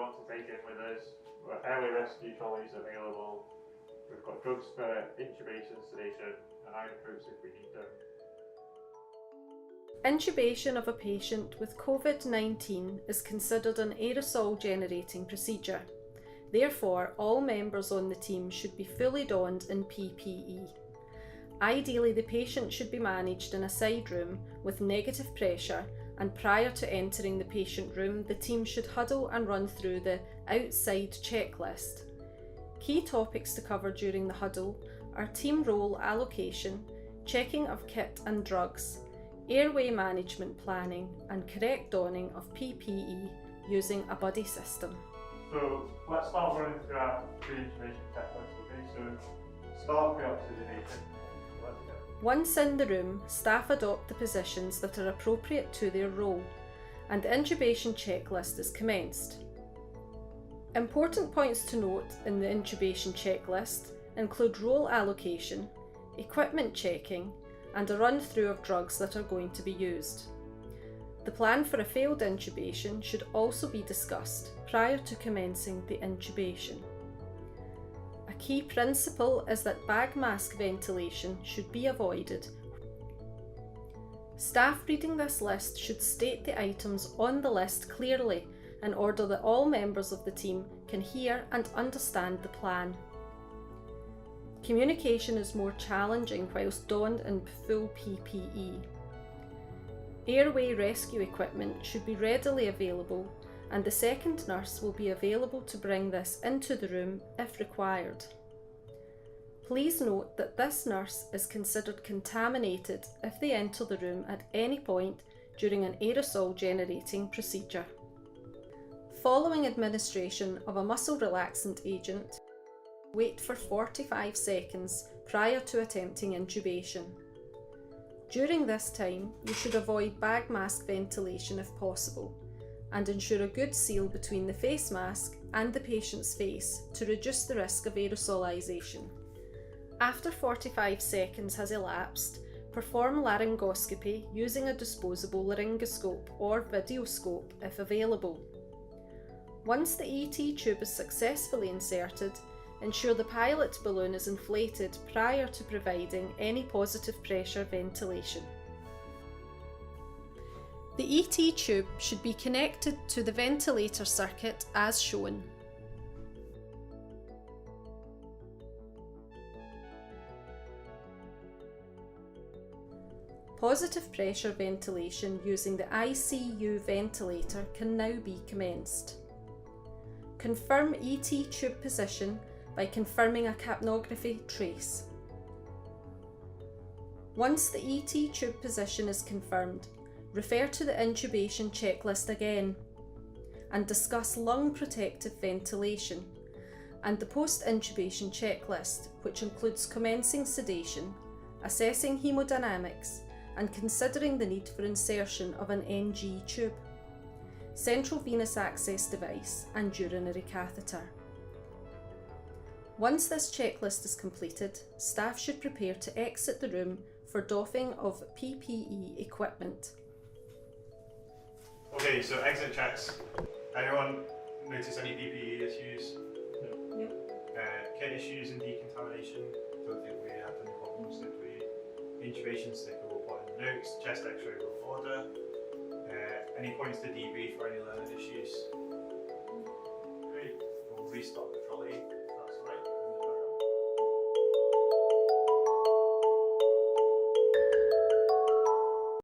want to take in with us. We've got airway rescue trolleys available. We've got drugs for intubation, sedation, and iron proofs if we need them. Intubation of a patient with COVID-19 is considered an aerosol generating procedure. Therefore, all members on the team should be fully donned in PPE. Ideally, the patient should be managed in a side room with negative pressure, and prior to entering the patient room, the team should huddle and run through the outside checklist. Key topics to cover during the huddle are team role allocation, checking of kit and drugs, airway management planning, and correct donning of PPE using a buddy system. So let's start running through our pre-intubation checklist, okay? So start pre-oxygenation. Let's go. Once in the room, staff adopt the positions that are appropriate to their role, and the intubation checklist is commenced. Important points to note in the intubation checklist include role allocation, equipment checking, and a run-through of drugs that are going to be used. The plan for a failed intubation should also be discussed prior to commencing the intubation. A key principle is that bag mask ventilation should be avoided. Staff reading this list should state the items on the list clearly in order that all members of the team can hear and understand the plan. Communication is more challenging whilst donned in full PPE. Airway rescue equipment should be readily available, and the second nurse will be available to bring this into the room if required. Please note that this nurse is considered contaminated if they enter the room at any point during an aerosol generating procedure. Following administration of a muscle relaxant agent, wait for 45 seconds prior to attempting intubation. During this time, you should avoid bag mask ventilation if possible, and ensure a good seal between the face mask and the patient's face to reduce the risk of aerosolization. After 45 seconds has elapsed, perform laryngoscopy using a disposable laryngoscope or videoscope if available. Once the ET tube is successfully inserted, ensure the pilot balloon is inflated prior to providing any positive pressure ventilation. The ET tube should be connected to the ventilator circuit as shown. Positive pressure ventilation using the ICU ventilator can now be commenced. Confirm ET tube position by confirming a capnography trace. Once the ET tube position is confirmed, refer to the intubation checklist again and discuss lung protective ventilation and the post-intubation checklist, which includes commencing sedation, assessing hemodynamics, and considering the need for insertion of an NG tube, central venous access device, and urinary catheter. Once this checklist is completed, staff should prepare to exit the room for doffing of PPE equipment. Okay, so exit checks. Anyone notice any PPE issues? No. Kit issues and decontamination? Don't think we had any problems, did we? Intubation sticker we'll put in the notes. Chest x-ray we'll order. Any points to debrief or any learning issues? Great. We'll restart the trolley.